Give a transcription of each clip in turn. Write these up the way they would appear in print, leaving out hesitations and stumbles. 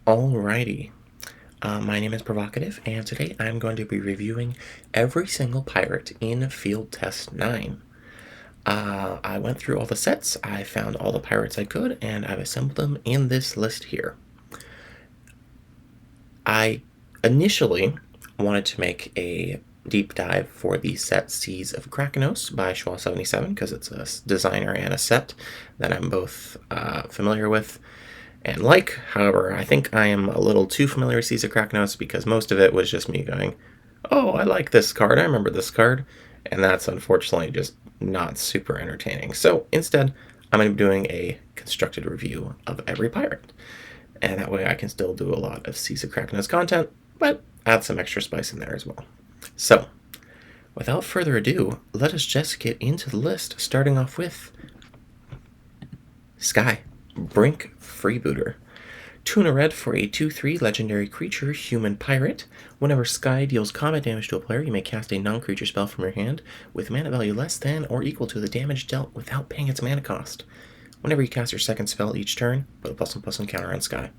Alrighty, my name is Provocative, and today I'm going to be reviewing every single pirate in Field Test 9. I went through all the sets, I found all the pirates I could, and I've assembled them in this list here. I initially wanted to make a deep dive for the set Seas of Krakenos by Schwa77 because it's a designer and a set that I'm both familiar with and like. However, I think I am a little too familiar with Seas of Krakenos because most of it was just me going, oh, I like this card, I remember this card, and that's unfortunately just not super entertaining. So instead, I'm going to be doing a constructed review of every pirate, and that way I can still do a lot of Seas of Krakenos content, but add some extra spice in there as well. So, without further ado, let us just get into the list, starting off with Sky, Brink Freebooter. 2 and a red for a 2/3 legendary creature, human pirate. Whenever Sky deals combat damage to a player, you may cast a non-creature spell from your hand with mana value less than or equal to the damage dealt without paying its mana cost. Whenever you cast your second spell each turn, put a +1/+1 counter on Sky.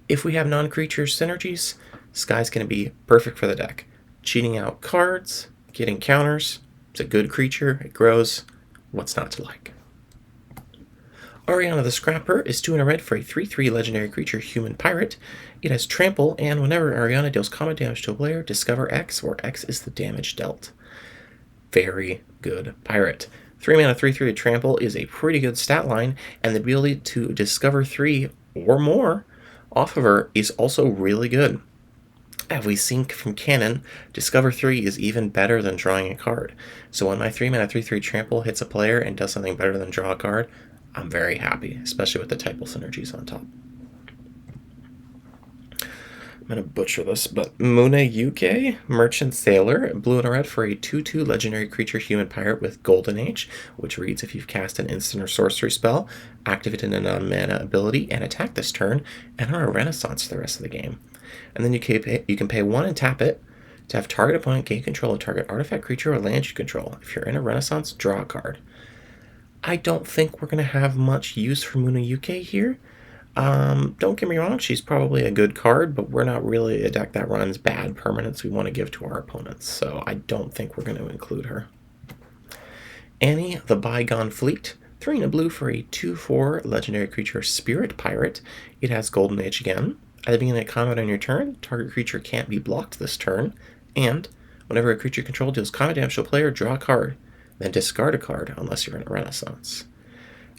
If we have non-creature synergies, Sky's going to be perfect for the deck. Cheating out cards, getting counters, it's a good creature, it grows, what's not to like? Ariana the Scrapper is 2 and a red for a 3/3 legendary creature, human pirate. It has trample, and whenever Ariana deals combat damage to a player, discover X, where X is the damage dealt. Very good pirate. 3 mana 3/3 trample is a pretty good stat line, and the ability to discover 3 or more off of her is also really good. As we seen from canon, Discover 3 is even better than drawing a card. So when my 3 mana 3/3 trample hits a player and does something better than draw a card, I'm very happy, especially with the typal synergies on top. I'm going to butcher this, but Muna Yuke, Merchant Sailor, blue and a red for a 2/2 legendary creature, human pirate with Golden Age, which reads if you've cast an instant or sorcery spell, activate a non-mana ability, and attack this turn, enter a Renaissance the rest of the game. And then you can pay 1 and tap it to have target opponent gain control of target artifact, creature, or land you control. If you're in a Renaissance, draw a card. I don't think we're going to have much use for Muna Yuke here. Don't get me wrong, she's probably a good card, but we're not really a deck that runs bad permanents we want to give to our opponents, so I don't think we're going to include her. Annie the Bygone Fleet, 3 and a blue for a 2/4 legendary creature, spirit pirate. It has Golden Age again. At the beginning of combat on your turn, target creature can't be blocked this turn, and whenever a creature control deals combat damage to a player, draw a card, then discard a card unless you're in a Renaissance.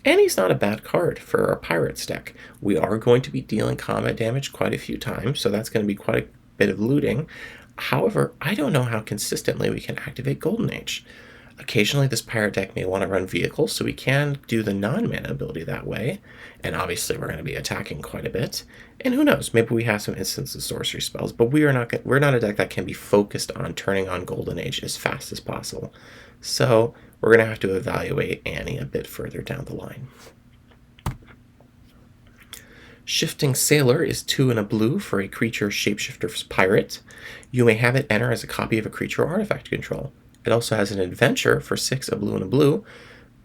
Annie's not a bad card for our Pirates deck. We are going to be dealing combat damage quite a few times, so that's going to be quite a bit of looting. However, I don't know how consistently we can activate Golden Age. Occasionally this pirate deck may want to run vehicles, so we can do the non-mana ability that way, and obviously we're going to be attacking quite a bit. And who knows, maybe we have some instants of sorcery spells, but we're not a deck that can be focused on turning on Golden Age as fast as possible. So we're going to have to evaluate Annie a bit further down the line. Shifting Sailor is 2 and a blue for a creature shapeshifter's pirate. You may have it enter as a copy of a creature or artifact you control. It also has an adventure for 6, a blue and a blue.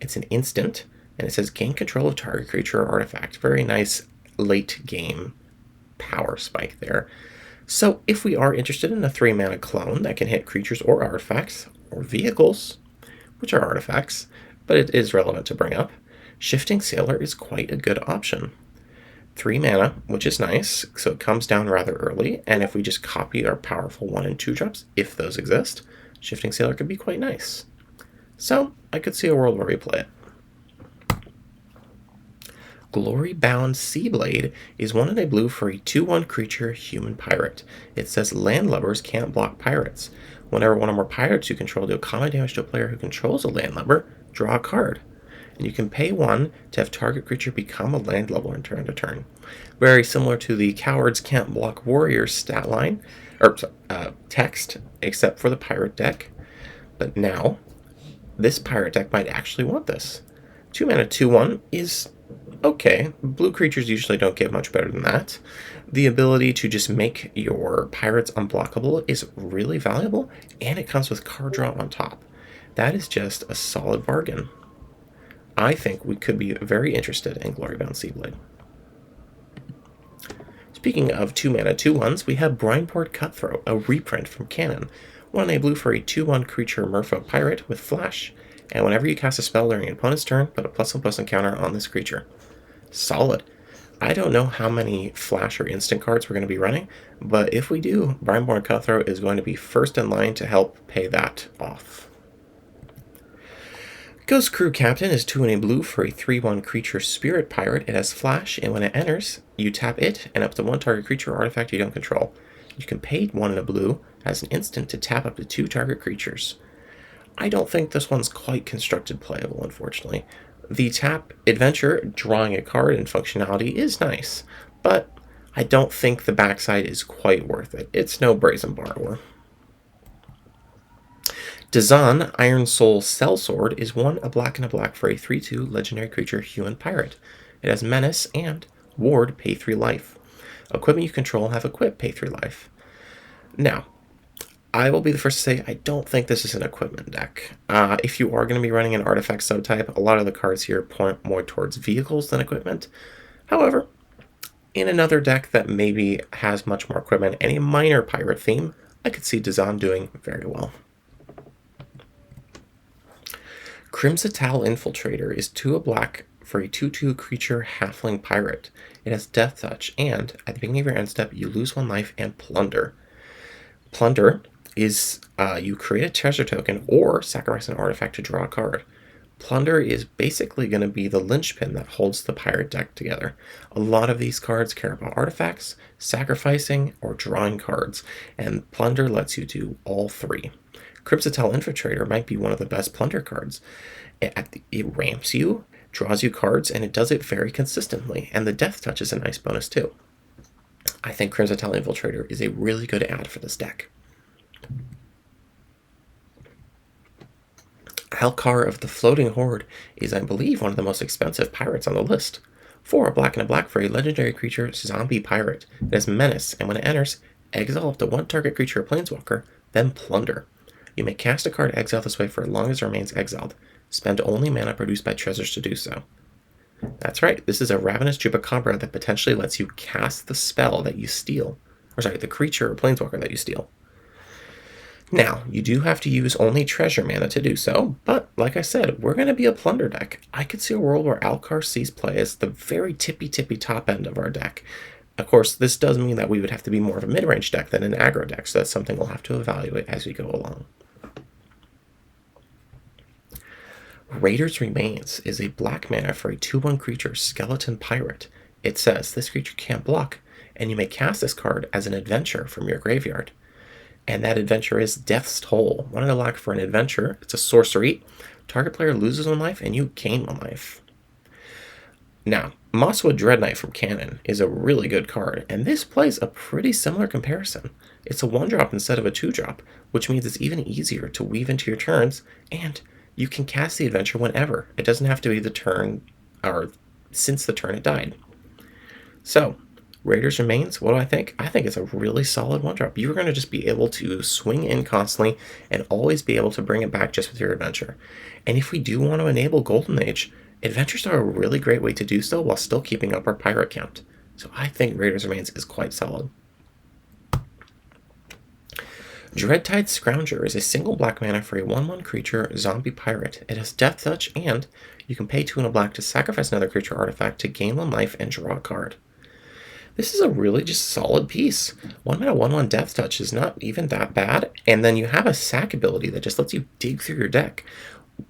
It's an instant, and it says gain control of target creature or artifact. Very nice late game power spike there. So if we are interested in a 3 mana clone that can hit creatures or artifacts, or vehicles, which are artifacts, but it is relevant to bring up, Shifting Sailor is quite a good option. 3 mana, which is nice, so it comes down rather early, and if we just copy our powerful 1 and 2 drops, if those exist, Shifting Sailor could be quite nice. So I could see a world where we play it. Glory-Bound Seablade is 1 and a blue for a 2/1 creature, human pirate. It says landlubbers can't block pirates. Whenever one or more pirates you control deal combat damage to a player who controls a landlubber, draw a card. And you can pay 1 to have target creature become a landlubber and turn to turn. Very similar to the Cowards Can't Block Warriors stat line, or text, except for the pirate deck. But now, this pirate deck might actually want this. 2 mana 2/1 is okay. Blue creatures usually don't get much better than that. The ability to just make your pirates unblockable is really valuable, and it comes with card draw on top. That is just a solid bargain. I think we could be very interested in Glory-Bound Seablade. Speaking of 2-mana 2/1s, we have Brineport Cutthroat, a reprint from Canon. 1 and a blue for a 2/1 creature Merfolk Pirate with Flash, and whenever you cast a spell during an opponent's turn, put a +1/+1 counter on this creature. Solid. I don't know how many Flash or instant cards we're going to be running, but if we do, Brineport Cutthroat is going to be first in line to help pay that off. Ghost Crew Captain is 2 and a blue for a 3/1 creature Spirit Pirate. It has Flash, and when it enters, you tap it and up to 1 target creature or artifact you don't control. You can pay 1 and a blue as an instant to tap up to 2 target creatures. I don't think this one's quite constructed playable, unfortunately. The tap adventure, drawing a card, and functionality is nice, but I don't think the backside is quite worth it. It's no Brazen Borrower. Dazan, Iron Soul Sellsword, is 1 a black and a black for a 3/2 legendary creature human pirate. It has Menace and Ward, pay 3 life. Equipment you control have Equip, pay 3 life. Now, I will be the first to say I don't think this is an equipment deck. If you are going to be running an artifact subtype, a lot of the cards here point more towards vehicles than equipment. However, in another deck that maybe has much more equipment and a minor pirate theme, I could see Dazan doing very well. Crimsatal Infiltrator is 2 a black for a 2/2 creature halfling pirate. It has Death Touch, and at the beginning of your end step, you lose 1 life and plunder. Plunder is you create a treasure token or sacrifice an artifact to draw a card. Plunder is basically going to be the linchpin that holds the pirate deck together. A lot of these cards care about artifacts, sacrificing, or drawing cards, and Plunder lets you do all 3. Crimsatal Infiltrator might be one of the best Plunder cards. It ramps you, draws you cards, and it does it very consistently, and the Death Touch is a nice bonus too. I think Crimsatal Infiltrator is a really good add for this deck. Alcar of the Floating Horde is, I believe, one of the most expensive pirates on the list. 4 a black and a black for a legendary creature zombie pirate. It has Menace, and when it enters, exile up to 1 target creature or planeswalker, then Plunder. You may cast a card exiled this way for as long as it remains exiled. Spend only mana produced by treasures to do so. That's right, this is a Ravenous Chupacabra that potentially lets you cast the spell that you steal. Or sorry, the creature or planeswalker that you steal. Now, you do have to use only treasure mana to do so, but like I said, we're going to be a Plunder deck. I could see a world where Alcar sees play as the very tippy top end of our deck. Of course, this does mean that we would have to be more of a mid-range deck than an aggro deck, so that's something we'll have to evaluate as we go along. Raider's Remains is a black mana for a 2/1 creature skeleton pirate. It says this creature can't block, and you may cast this card as an adventure from your graveyard. And that adventure is Death's Toll. 1 and a black for an adventure. It's a sorcery. Target player loses 1 life, and you gain 1 life. Now, Mosswood Dread Knight from Canon is a really good card, and this plays a pretty similar comparison. It's a 1-drop instead of a 2-drop, which means it's even easier to weave into your turns, and you can cast the adventure whenever. It doesn't have to be the turn, or since the turn it died. So, Raiders Remains, what do I think? I think it's a really solid 1-drop. You're going to just be able to swing in constantly and always be able to bring it back just with your adventure. And if we do want to enable Golden Age, adventures are a really great way to do so while still keeping up our pirate count. So I think Raiders Remains is quite solid. Dreadtide Scrounger is a single black mana for a 1/1 creature zombie pirate. It has Death Touch, and you can pay 2 and a black to sacrifice another creature artifact to gain 1 life and draw a card. This is a really just solid piece. 1 mana 1/1 Death Touch is not even that bad, and then you have a sack ability that just lets you dig through your deck.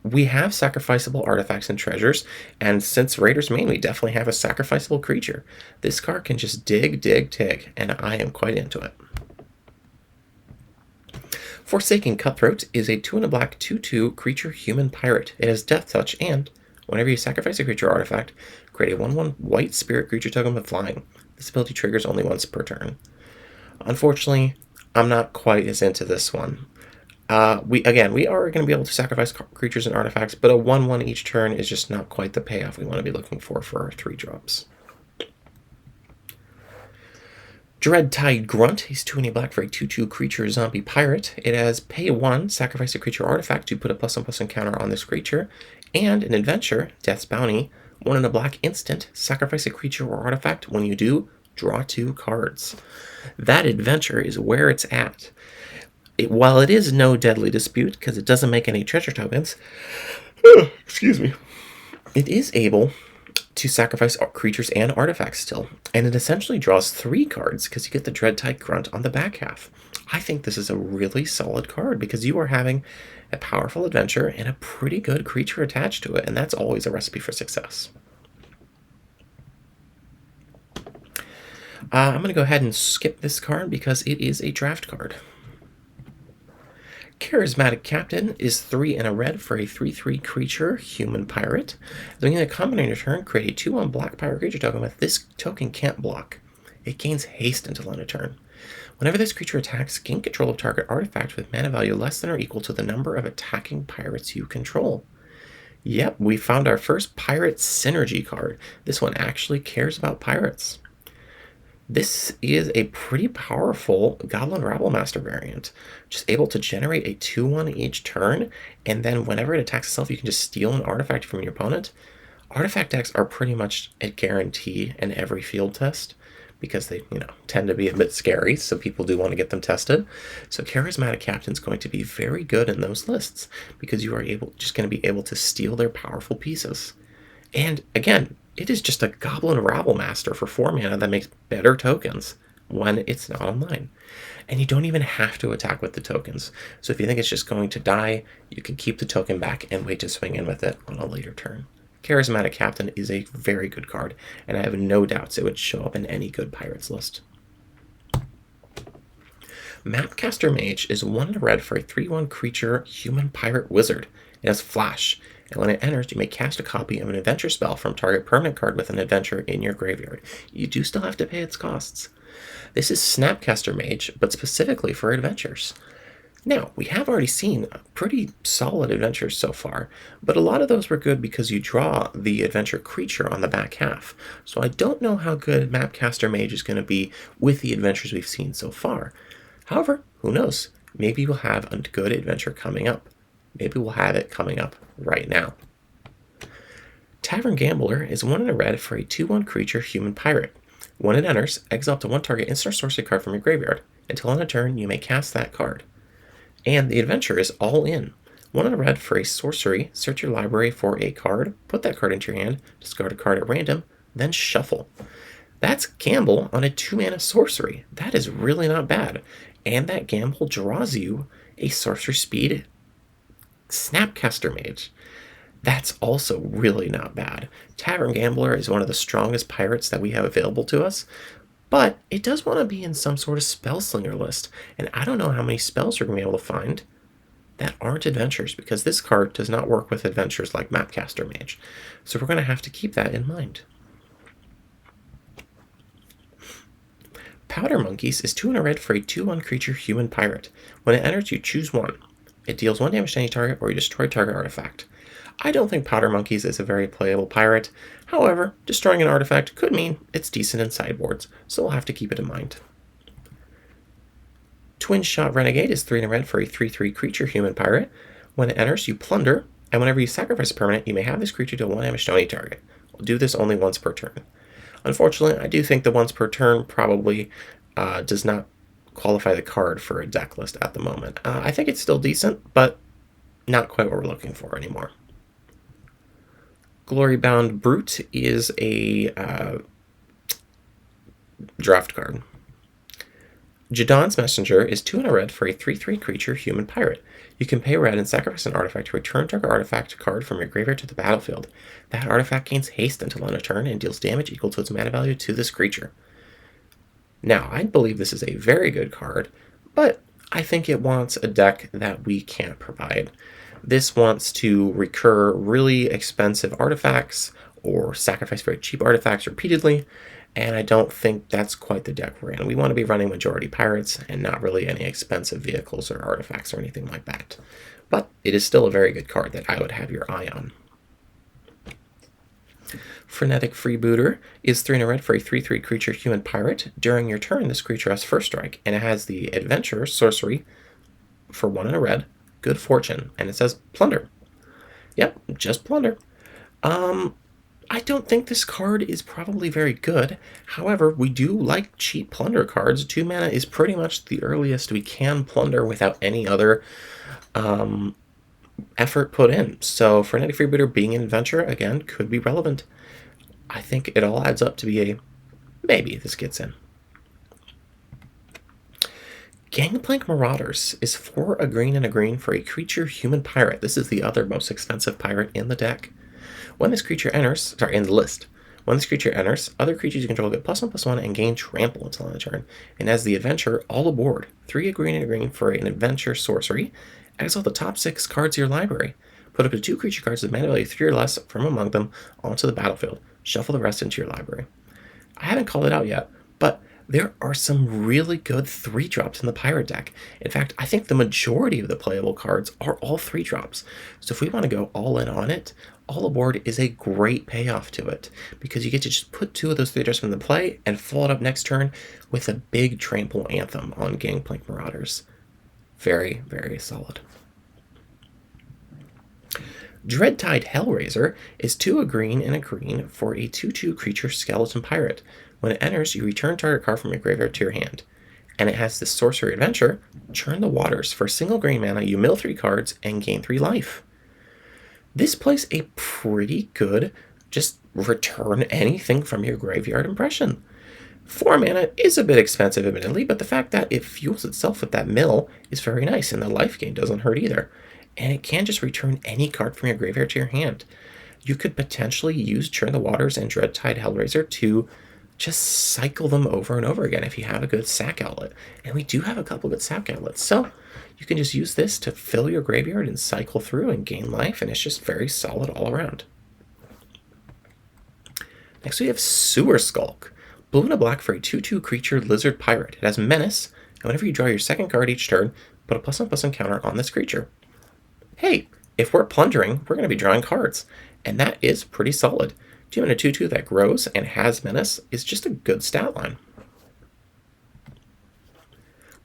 We have sacrificable artifacts and treasures, and since Raiders Main, we definitely have a sacrificable creature. This card can just dig, and I am quite into it. Forsaken Cutthroat is a 2 and a black 2/2 creature human pirate. It has Death Touch, and whenever you sacrifice a creature artifact, create a 1/1 white spirit creature token with flying. This ability triggers only once per turn. Unfortunately, I'm not quite as into this one. We are going to be able to sacrifice creatures and artifacts, but a 1/1 each turn is just not quite the payoff we want to be looking for our 3-drops. Dreadtide Grunt is 2 and a black for a 2/2 creature zombie pirate. It has pay 1, sacrifice a creature artifact to put a +1/+1 counter on this creature, and an adventure, Death's Bounty, 1 and a black instant, sacrifice a creature or artifact. When you do, Draw 2 cards. That adventure is where it's at. While it is no deadly dispute, because it doesn't make any treasure tokens, excuse me, it is able to sacrifice creatures and artifacts still, and it essentially draws 3 cards because you get the Dreadtide Grunt on the back half. I think this is a really solid card because you are having a powerful adventure and a pretty good creature attached to it, and that's always a recipe for success. I'm going to go ahead and skip this card because it is a draft card. Charismatic Captain is 3 and a red for a 3/3 creature, human pirate. During a combat on your turn, create a 2/1 black pirate creature token with this token can't block. It gains haste until end of turn. Whenever this creature attacks, gain control of target artifact with mana value less than or equal to the number of attacking pirates you control. Yep, we found our first pirate synergy card. This one actually cares about pirates. This is a pretty powerful Goblin Rabblemaster variant, just able to generate a 2/1 each turn, and then whenever it attacks itself, you can just steal an artifact from your opponent. Artifact decks are pretty much a guarantee in every field test because they, tend to be a bit scary, so people do want to get them tested. So Charismatic Captain's going to be very good in those lists because you are just going to be able to steal their powerful pieces. And again, it is just a Goblin Rabblemaster for 4 mana that makes better tokens when it's not online. And you don't even have to attack with the tokens. So if you think it's just going to die, you can keep the token back and wait to swing in with it on a later turn. Charismatic Captain is a very good card, and I have no doubts it would show up in any good Pirates list. Mapcaster Mage is 1 red for a 3/1 creature, human pirate wizard. It has flash, and when it enters, you may cast a copy of an adventure spell from target permanent card with an adventure in your graveyard. You do still have to pay its costs. This is Snapcaster Mage, but specifically for adventures. Now, we have already seen pretty solid adventures so far, but a lot of those were good because you draw the adventure creature on the back half. So I don't know how good Mapcaster Mage is going to be with the adventures we've seen so far. However, who knows? Maybe we'll have a good adventure coming up. Maybe we'll have it coming up right now. Tavern Gambler is 1 and a red for a 2/1 creature, human pirate. When it enters, exile up to 1 target instant or sorcery card from your graveyard. Until on a turn, you may cast that card. And the adventure is all in. 1 and a red for a sorcery, search your library for a card, put that card into your hand, discard a card at random, then shuffle. That's gamble on a 2-mana sorcery. That is really not bad. And that gamble draws you a sorcery speed Snapcaster Mage. That's also really not bad. Tavern Gambler is one of the strongest pirates that we have available to us, but it does want to be in some sort of Spellslinger list, and I don't know how many spells we're going to be able to find that aren't adventures, because this card does not work with adventures like Mapcaster Mage, so we're going to have to keep that in mind. Powder Monkeys is 2 and a red for a 2/1 creature, human pirate. When it enters, you choose 1. It deals 1 damage to any target, or you destroy target artifact. I don't think Powder Monkeys is a very playable pirate. However, destroying an artifact could mean it's decent in sideboards, so we'll have to keep it in mind. Twin Shot Renegade is 3 and a red for a 3/3 creature, human pirate. When it enters, you plunder, and whenever you sacrifice a permanent, you may have this creature deal 1 damage to any target. We'll do this only once per turn. Unfortunately, I do think the once per turn probably does not qualify the card for a deck list at the moment. I think it's still decent, but not quite what we're looking for anymore. Glorybound Brute is a draft card. Jadon's Messenger is 2 and a red for a 3/3 creature, human pirate. You can pay red and sacrifice an artifact to return target artifact card from your graveyard to the battlefield. That artifact gains haste until on a turn and deals damage equal to its mana value to this creature. Now, I believe this is a very good card, but I think it wants a deck that we can't provide. This wants to recur really expensive artifacts or sacrifice very cheap artifacts repeatedly, and I don't think that's quite the deck we're in. We want to be running majority pirates and not really any expensive vehicles or artifacts or anything like that. But it is still a very good card that I would have your eye on. Frenetic Freebooter is 3 and a red for a 3/3 creature, human pirate. During your turn, this creature has first strike, and it has the adventure sorcery for 1 and a red, good fortune, and it says plunder. Yep, just plunder. I don't think this card is probably very good. However, we do like cheap plunder cards. 2 mana is pretty much the earliest we can plunder without any other effort put in. So Frenetic Freebooter being an adventure, again, could be relevant. I think it all adds up to be a maybe this gets in. Gangplank Marauders is 4 a green and a green for a creature human pirate. This is the other most expensive pirate in the deck. When this creature enters, in the list, when this creature enters, other creatures you control get +1/+1 and gain trample until end of turn. And as the adventure, all aboard, 3 a green and a green for an adventure sorcery. Exile the top 6 cards of your library. Put up to 2 creature cards with mana value 3 or less from among them onto the battlefield. Shuffle the rest into your library. I haven't called it out yet, but there are some really good 3-drops in the pirate deck. In fact, I think the majority of the playable cards are all 3-drops. So if we want to go all in on it, all aboard is a great payoff to it, because you get to just put 2 of those 3-drops into play and follow it up next turn with a big trample anthem on Gangplank Marauders. Very, very solid. Dreadtide Hellraiser is 2 a green and a green for a 2/2 creature skeleton pirate. When it enters, you return target card from your graveyard to your hand. And it has this sorcery adventure, Churn the Waters. For a single green mana, you mill 3 cards and gain 3 life. This plays a pretty good, just return anything from your graveyard impression. 4 mana is a bit expensive, admittedly, but the fact that it fuels itself with that mill is very nice, and the life gain doesn't hurt either. And it can just return any card from your graveyard to your hand. You could potentially use Churn the Waters and Dreadtide Hellraiser to just cycle them over and over again if you have a good sack outlet. And we do have a couple good sack outlets, so you can just use this to fill your graveyard and cycle through and gain life, and it's just very solid all around. Next we have Sewer Skulk. Blue and a black for a 2/2 creature lizard pirate. It has Menace, and whenever you draw your second card each turn, put a +1/+1 counter on this creature. Hey, if we're plundering, we're going to be drawing cards, and that is pretty solid. 2 and a 2/2 that grows and has Menace is just a good stat line.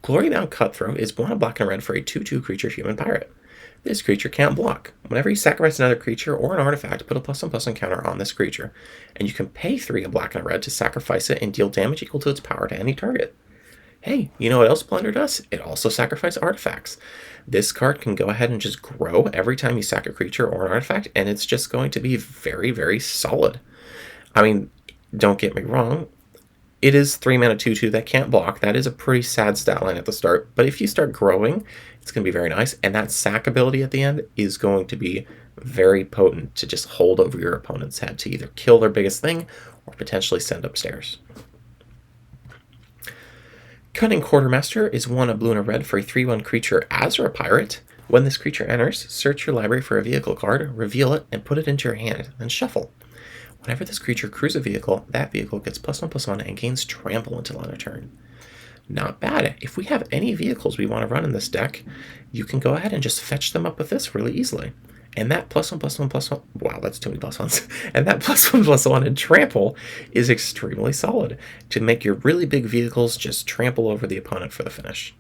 Glorybound Cutthroat is 1 black and red for a 2/2 creature human pirate. This creature can't block. Whenever you sacrifice another creature or an artifact, put a +1/+1 counter on this creature, and you can pay 3 a black and a red to sacrifice it and deal damage equal to its power to any target. Hey, you know what else Plunder does? It also sacrifices artifacts. This card can go ahead and just grow every time you sack a creature or an artifact, and it's just going to be very, very solid. I mean, don't get me wrong, it is 3 mana 2/2 that can't block. That is a pretty sad stat line at the start, but if you start growing, it's going to be very nice, and that sack ability at the end is going to be very potent to just hold over your opponent's head to either kill their biggest thing or potentially send upstairs. Cunning Quartermaster is 1 a blue and a red for a 3/1 creature as a pirate. When this creature enters, search your library for a vehicle card, reveal it, and put it into your hand, then shuffle. Whenever this creature crews a vehicle, that vehicle gets +1/+1 and gains trample until end of turn. Not bad. If we have any vehicles we want to run in this deck, you can go ahead and just fetch them up with this really easily. And that +1/+1/+1, wow, that's too many +1s. And that +1/+1 in trample is extremely solid to make your really big vehicles just trample over the opponent for the finish.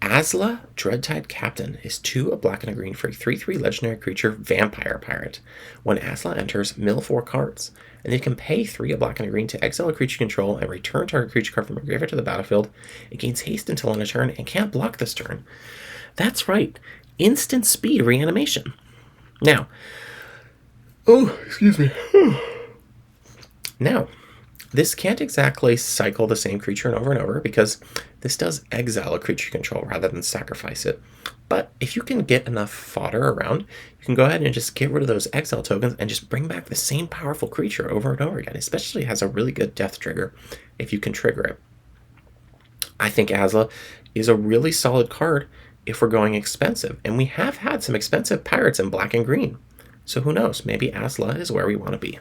Azla Dreadtide Captain is 2 a black and a green for a 3/3 legendary creature vampire pirate. When Azla enters, mill 4 cards, and you can pay 3 a black and a green to exile a creature you control and return target creature card from your graveyard to the battlefield. It gains haste until end of turn and can't block this turn. That's right, instant speed reanimation. Now, now, this can't exactly cycle the same creature over and over because this does exile a creature you control rather than sacrifice it. But if you can get enough fodder around, you can go ahead and just get rid of those exile tokens and just bring back the same powerful creature over and over again, especially has a really good death trigger if you can trigger it. I think Azla is a really solid card if we're going expensive, and we have had some expensive pirates in black and green. So who knows, maybe Azla is where we want to be.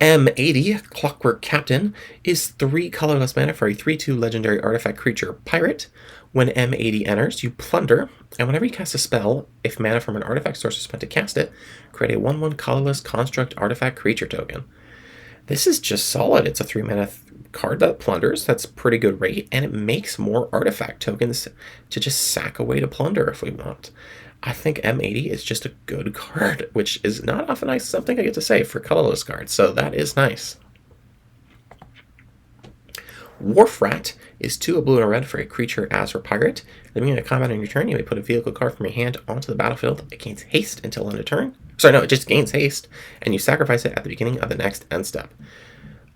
M80, Clockwork Captain, is 3 colorless mana for a 3/2 legendary artifact creature pirate. When M80 enters, you plunder, and whenever you cast a spell, if mana from an artifact source is spent to cast it, create a 1/1 colorless construct artifact creature token. This is just solid. It's a 3 mana card that plunders. That's pretty good rate, and it makes more artifact tokens to just sack away to plunder if we want. I think M80 is just a good card, which is not often something I get to say for colorless cards, so that is nice. Wharf Rat is 2 a blue and a red for a creature as or pirate. At the beginning of combat on your turn, you may put a vehicle card from your hand onto the battlefield. It gains haste until end of turn. Sorry, no, it just gains haste, and you sacrifice it at the beginning of the next end step.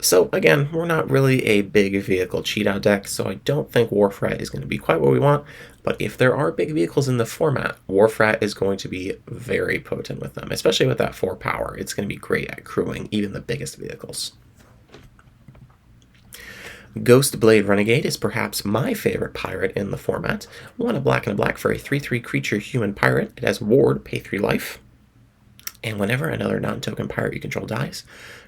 So again, we're not really a big vehicle cheat out deck, so I don't think Wharf Rat is going to be quite what we want. But if there are big vehicles in the format, Wharf Rat is going to be very potent with them, especially with that 4 power. It's going to be great at crewing even the biggest vehicles. Ghostblade Renegade is perhaps my favorite pirate in the format. 1 a black and a black for a 3/3 creature human pirate. It has Ward, pay 3 life. And whenever another non-token pirate you control dies,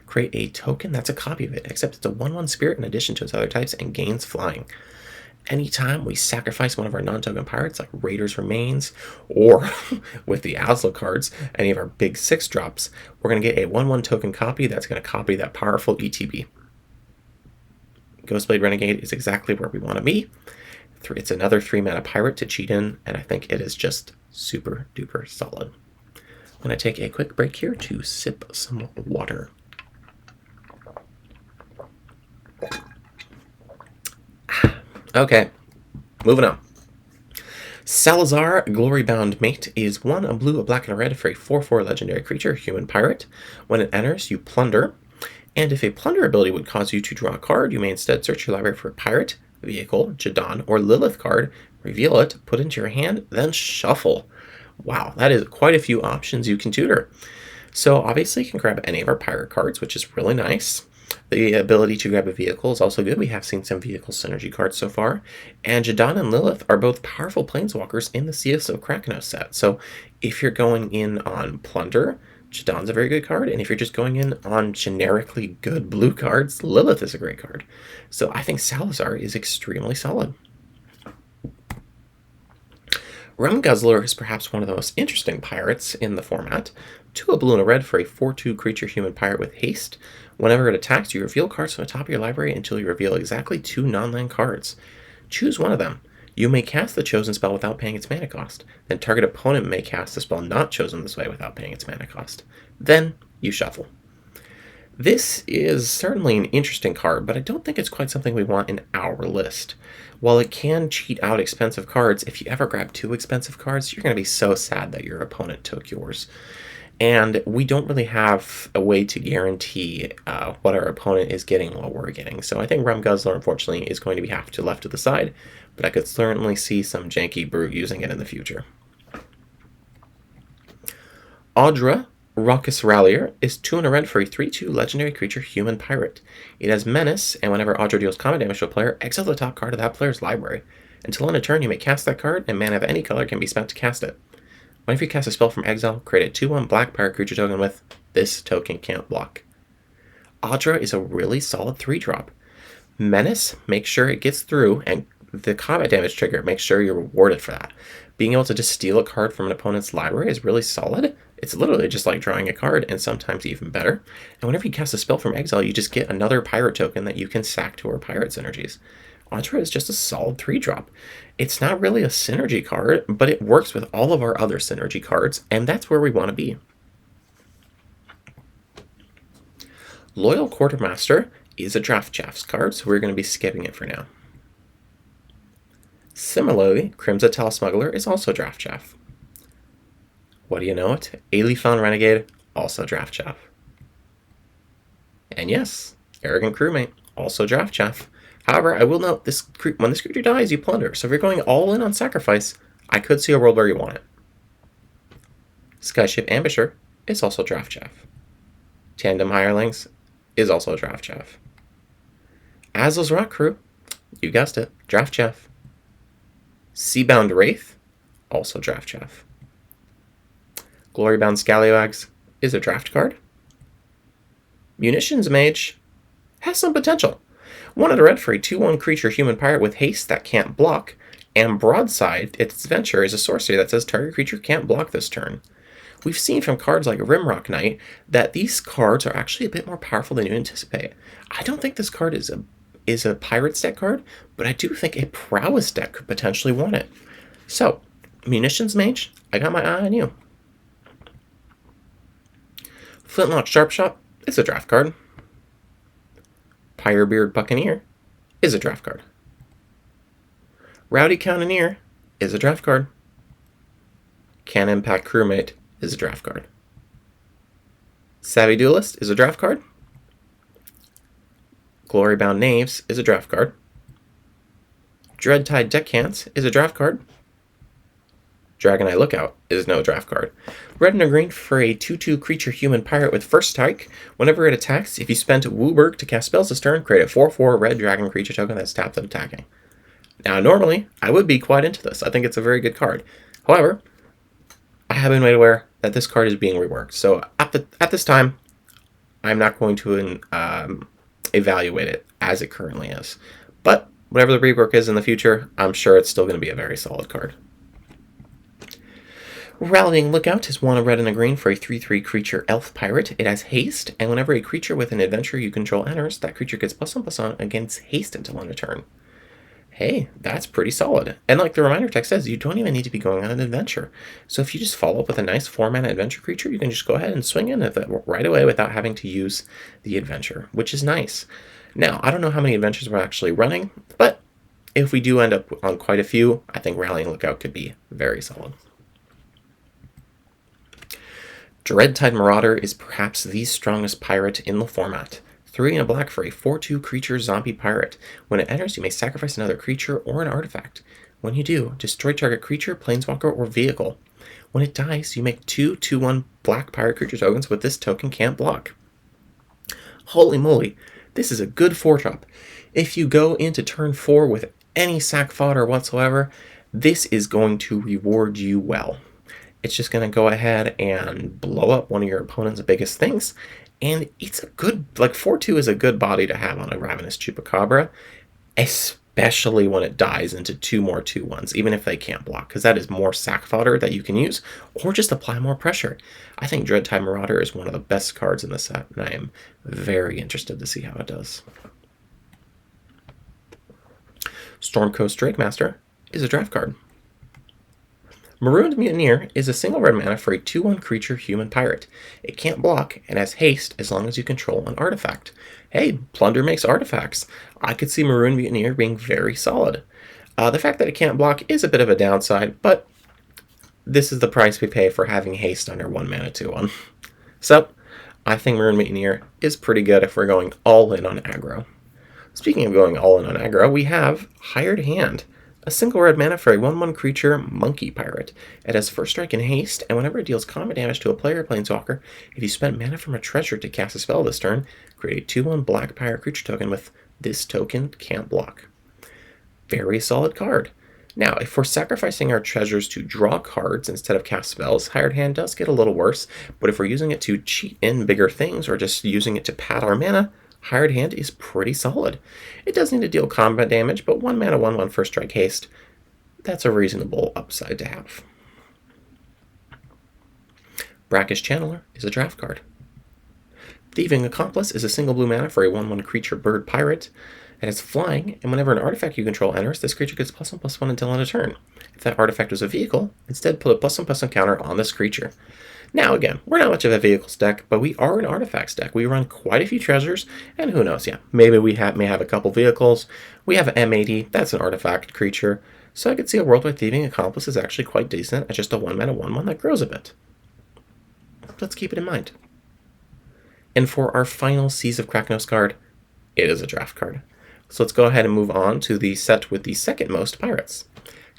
create a token that's a copy of it, except it's a 1/1 spirit in addition to its other types and gains flying. Anytime we sacrifice one of our non-token pirates, like Raider's Remains, or with the Asla cards, any of our big 6 drops, we're going to get a 1/1 token copy that's going to copy that powerful ETB. Ghostblade Renegade is exactly where we want to be. It's another 3 mana pirate to cheat in, and I think it is just super duper solid. I'm going to take a quick break here to sip some water. Okay, moving on. Salazar, Glorybound Mate, is 1 a blue, a black, and a red for a 4/4 legendary creature, human pirate. When it enters, you plunder. And if a plunder ability would cause you to draw a card, you may instead search your library for a pirate, vehicle, Jadon, or Lilith card, reveal it, put it into your hand, then shuffle. Wow, that is quite a few options you can tutor. So obviously you can grab any of our pirate cards, which is really nice. The ability to grab a vehicle is also good. We have seen some vehicle synergy cards so far. And Jadon and Lilith are both powerful planeswalkers in the CSO Krakenos set. So if you're going in on plunder, Jadon's a very good card, and if you're just going in on generically good blue cards, Lilith is a great card. So I think Salazar is extremely solid. Rum Guzzler is perhaps one of the most interesting pirates in the format. 2 a blue and a red for a 4/2 creature human pirate with haste. Whenever it attacks, you reveal cards from the top of your library until you reveal exactly 2 non-land cards. Choose one of them. You may cast the chosen spell without paying its mana cost. Then target opponent may cast the spell not chosen this way without paying its mana cost. Then you shuffle. This is certainly an interesting card, but I don't think it's quite something we want in our list. While it can cheat out expensive cards, if you ever grab 2 expensive cards, you're going to be so sad that your opponent took yours. And we don't really have a way to guarantee what our opponent is getting while we're getting. So I think Rum Guzzler, unfortunately, is going to be have to left to the side, but I could certainly see some janky brute using it in the future. Audra, Raucous Rallier, is 2 and a red for a 3/2 legendary creature human pirate. It has Menace, and whenever Audra deals combat damage to a player, exile the top card of that player's library. Until end of turn, you may cast that card, and mana of any color can be spent to cast it. Whenever you cast a spell from exile, create a 2/1 black pirate creature token with this token can't block. Audra is a really solid 3-drop. Menace, make sure it gets through, and the combat damage trigger, make sure you're rewarded for that. Being able to just steal a card from an opponent's library is really solid. It's literally just like drawing a card, and sometimes even better. And whenever you cast a spell from exile, you just get another pirate token that you can sack to our pirate synergies. Audra is just a solid 3-drop. It's not really a synergy card, but it works with all of our other synergy cards, and that's where we want to be. Loyal Quartermaster is a Draft Chaffs card, so we're going to be skipping it for now. Similarly, Crimson Smuggler is also Draft Chaff. What do you know it? Aelifon Renegade, also Draft Chaff. And yes, Arrogant Crewmate, also Draft Chaff. However, I will note, when this creature dies, you plunder. So if you're going all in on sacrifice, I could see a world where you want it. Skyship Ambusher is also Draft Chaff. Tandem Hirelings is also Draft Chaff. Azla's Rock Crew, you guessed it, Draft Chaff. Seabound Wraith, also Draft Chaff. Glorybound Scallywags is a draft card. Munitions Mage has some potential. 1 and a red for a 2/1 creature human pirate with haste that can't block, and Broadside, its adventure, is a sorcery that says target creature can't block this turn. We've seen from cards like Rimrock Knight that these cards are actually a bit more powerful than you anticipate. I don't think this card is is a Pirates deck card, but I do think a Prowess deck could potentially want it. So, Munitions Mage, I got my eye on you. Flintlock Sharpshot is a draft card. Pyrebeard Buccaneer is a draft card. Rowdy Cannoneer is a draft card. Cannon Pack Crewmate is a draft card. Savvy Duelist is a draft card. Glorybound Knaves is a draft card. Dreadtide Deckhand is a draft card. Dragoneye Lookout is no draft card. Red and a green for a 2/2 creature human pirate with first strike. Whenever it attacks, if you spent Wooburg to cast spells this turn, create a 4/4 red dragon creature token that's tapped and attacking. Now, normally, I would be quite into this. I think it's a very good card. However, I have been made aware that this card is being reworked. So at this time, I'm not going to evaluate it as it currently is. But whatever the rework is in the future, I'm sure it's still going to be a very solid card. Rallying Lookout is 1 red and a green for a 3/3 creature elf pirate. It has haste, and whenever a creature with an adventure you control enters, that creature gets +1/+1 against haste until end of turn. Hey, that's pretty solid. And like the reminder text says, you don't even need to be going on an adventure. So if you just follow up with a nice 4-mana adventure creature, you can just go ahead and swing in with it right away without having to use the adventure, which is nice. Now, I don't know how many adventures we're actually running, but if we do end up on quite a few, I think Rallying Lookout could be very solid. Dreadtide Marauder is perhaps the strongest pirate in the format. 3 and a black for a 4/2 creature zombie pirate. When it enters, you may sacrifice another creature or an artifact. When you do, destroy target creature, planeswalker, or vehicle. When it dies, you make 2 2/1 black pirate creature tokens with this token can't block. Holy moly, this is a good 4-drop. If you go into turn 4 with any sack fodder whatsoever, this is going to reward you well. It's just going to go ahead and blow up one of your opponent's biggest things. And it's a good, 4/2 is a good body to have on a Ravenous Chupacabra, especially when it dies into 2 more 2/1s, even if they can't block, because that is more sack fodder that you can use, or just apply more pressure. I think Dreadtide Marauder is one of the best cards in the set, and I am very interested to see how it does. Stormcoast Drakemaster is a draft card. Marooned Mutineer is a single red mana for a 2/1 creature human pirate. It can't block and has haste as long as you control an artifact. Hey, Plunder makes artifacts. I could see Marooned Mutineer being very solid. The fact that it can't block is a bit of a downside, but this is the price we pay for having haste under 1 mana 2/1. So, I think Marooned Mutineer is pretty good if we're going all in on aggro. Speaking of going all in on aggro, we have Hired Hand. A single red mana for a 1/1 creature monkey pirate. It has first strike and haste, and whenever it deals combat damage to a player or planeswalker, if you spend mana from a treasure to cast a spell this turn, create a 2/1 black pirate creature token with this token can't block. Very solid card. Now, if we're sacrificing our treasures to draw cards instead of cast spells, Hired Hand does get a little worse, but if we're using it to cheat in bigger things or just using it to pad our mana, Hired Hand is pretty solid. It does need to deal combat damage, but 1 mana 1/1 first strike haste, that's a reasonable upside to have. Brackish Channeler is a draft card. Thieving Accomplice is a single blue mana for a 1/1 creature bird pirate. It has flying, and whenever an artifact you control enters, this creature gets +1/+1 until end of turn. If that artifact was a vehicle, instead put a +1/+1 counter on this creature. Now again, we're not much of a vehicles deck, but we are an artifacts deck. We run quite a few treasures, and who knows, maybe we may have a couple vehicles. We have an M80, that's an artifact creature, so I could see a world where Thieving Accomplice is actually quite decent at just a 1 mana 1/1 that grows a bit. Let's keep it in mind. And for our final Seas of Kraknos card, it is a draft card. So let's go ahead and move on to the set with the second most pirates.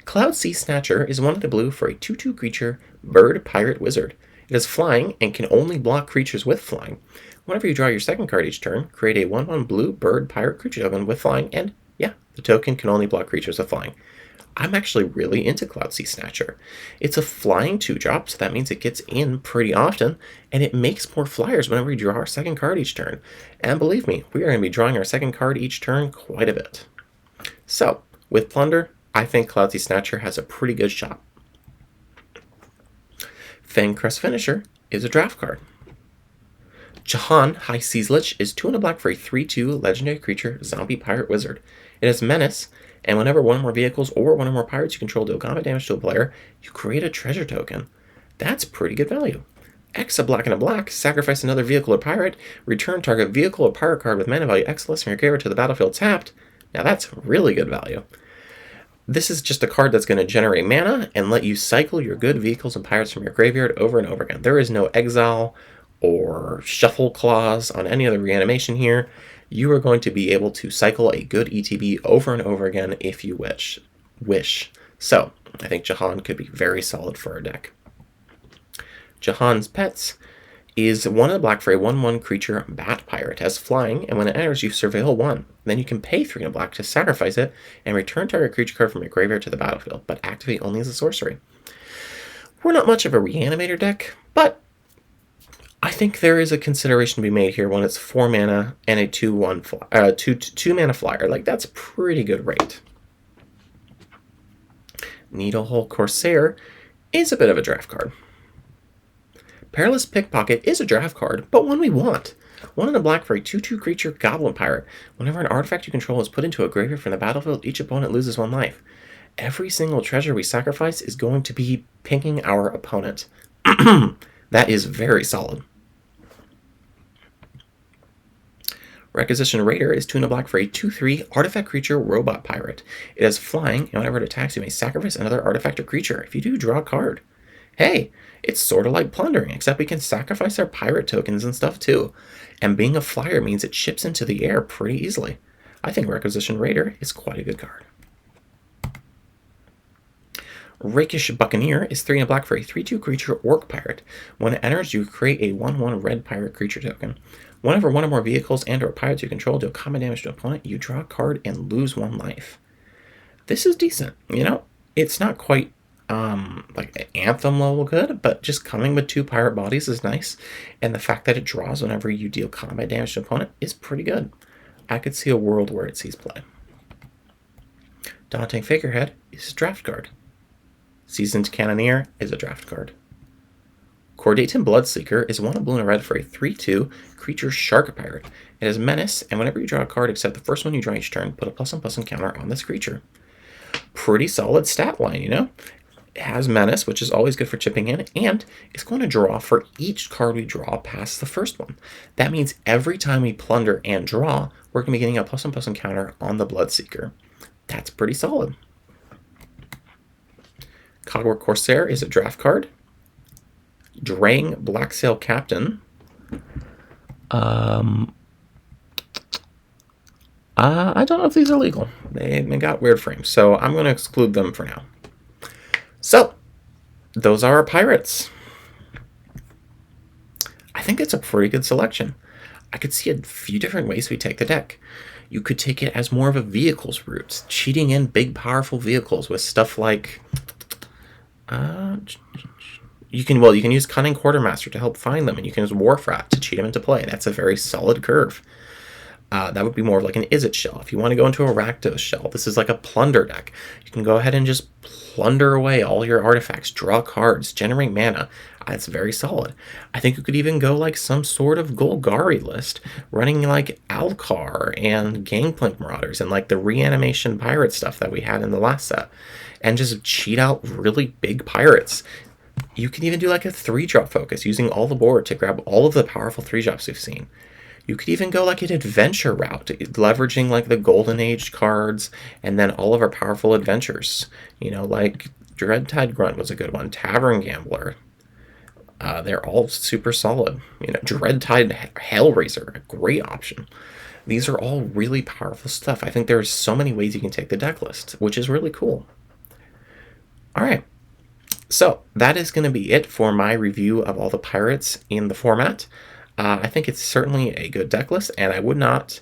Cloud Sea Snatcher is 1 blue for a 2/2 creature bird pirate wizard. It is flying and can only block creatures with flying. Whenever you draw your second card each turn, create a 1/1 blue bird pirate creature token with flying, and the token can only block creatures with flying. I'm actually really into Cloud Sea Snatcher. It's a flying 2-drop, so that means it gets in pretty often, and it makes more flyers whenever we draw our second card each turn. And believe me, we are going to be drawing our second card each turn quite a bit. So, with Plunder, I think Cloud Sea Snatcher has a pretty good shot. Fangcrest Finisher is a draft card. Jahan High Seas Lich is 2 and a black for a 3/2 legendary creature, zombie pirate wizard. It has menace, and whenever one or more vehicles or one or more pirates you control deal combat damage to a player, you create a treasure token. That's pretty good value. X a black and a black, sacrifice another vehicle or pirate, return target vehicle or pirate card with mana value X less from your graveyard to the battlefield tapped. Now that's really good value. This is just a card that's going to generate mana and let you cycle your good vehicles and pirates from your graveyard over and over again. There is no exile or shuffle clause on any of the reanimation here. You are going to be able to cycle a good ETB over and over again if you wish. So I think Jahan could be very solid for our deck. Jahan's Pets is 1 and a black for a 1/1 creature bat pirate. It has flying, and when it enters, you surveil 1. Then you can pay 3 and a black to sacrifice it and return target creature card from your graveyard to the battlefield, but activate only as a sorcery. We're not much of a reanimator deck, but I think there is a consideration to be made here when it's 4 mana and a 2 mana flyer. Like, that's a pretty good rate. Needlehole Corsair is a bit of a draft card. Perilous Pickpocket is a draft card, but one we want. 1 and a black for a 2/2 creature goblin pirate. Whenever an artifact you control is put into a graveyard from the battlefield, each opponent loses 1 life. Every single treasure we sacrifice is going to be pinging our opponent. That is very solid. Requisition Raider is 2 and a black for a 2/3 artifact creature robot pirate. It has flying, and whenever it attacks, you may sacrifice another artifact or creature. If you do, draw a card. Hey, it's sort of like plundering, except we can sacrifice our pirate tokens and stuff too. And being a flyer means it ships into the air pretty easily. I think Requisition Raider is quite a good card. Rakish Buccaneer is 3 and a black for a 3/2 creature orc pirate. When it enters, you create a 1/1 red pirate creature token. Whenever one or more vehicles and or pirates you control deal combat damage to an opponent, you draw a card and lose 1 life. This is decent. You know, it's not quite like Anthem level good, but just coming with 2 pirate bodies is nice, and the fact that it draws whenever you deal combat damage to an opponent is pretty good. I could see a world where it sees play. Daunting Figurehead is a draft card. Seasoned Cannoneer is a draft card. Cordaton Bloodseeker is 1 blue and a red for a 3/2 creature shark pirate. It has menace, and whenever you draw a card except the first one you draw each turn, put a +1/+1 counter on this creature. Pretty solid stat line, you know? It has menace, which is always good for chipping in, and it's going to draw for each card we draw past the first one. That means every time we plunder and draw, we're going to be getting a +1/+1 counter on the Bloodseeker. That's pretty solid. Cogwork Corsair is a draft card. Drang Blacksail Captain. I don't know if these are legal. They got weird frames, so I'm going to exclude them for now. So, those are our pirates. I think it's a pretty good selection. I could see a few different ways we take the deck. You could take it as more of a vehicles route, cheating in big, powerful vehicles with stuff like... you can use Cunning Quartermaster to help find them, and you can use Wharf-Rat to cheat them into play. That's a very solid curve. That would be more of like an Izzet shell. If you want to go into a Rakdos shell, this is like a plunder deck. You can go ahead and just plunder away all your artifacts, draw cards, generate mana. That's very solid. I think you could even go like some sort of Golgari list, running like Alcar and Gangplank Marauders and like the reanimation pirate stuff that we had in the last set, and just cheat out really big pirates. You can even do like a 3-drop focus, using all the board to grab all of the powerful 3-drops we've seen. You could even go like an adventure route, leveraging like the Golden Age cards and then all of our powerful adventures. You know, like Dreadtide Grunt was a good one, Tavern Gambler. They're all super solid. You know, Dreadtide Hellraiser, a great option. These are all really powerful stuff. I think there's so many ways you can take the deck list, which is really cool. All right. So that is going to be it for my review of all the pirates in the format. I think it's certainly a good deck list, and I would not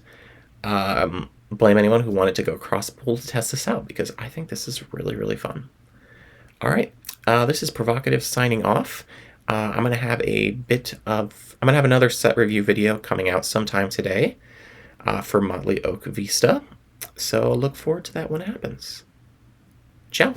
blame anyone who wanted to go cross-pool to test this out, because I think this is really, really fun. All right, this is Provocative signing off. I'm going to have another set review video coming out sometime today for Motley Oak Vista, so look forward to that when it happens. Ciao.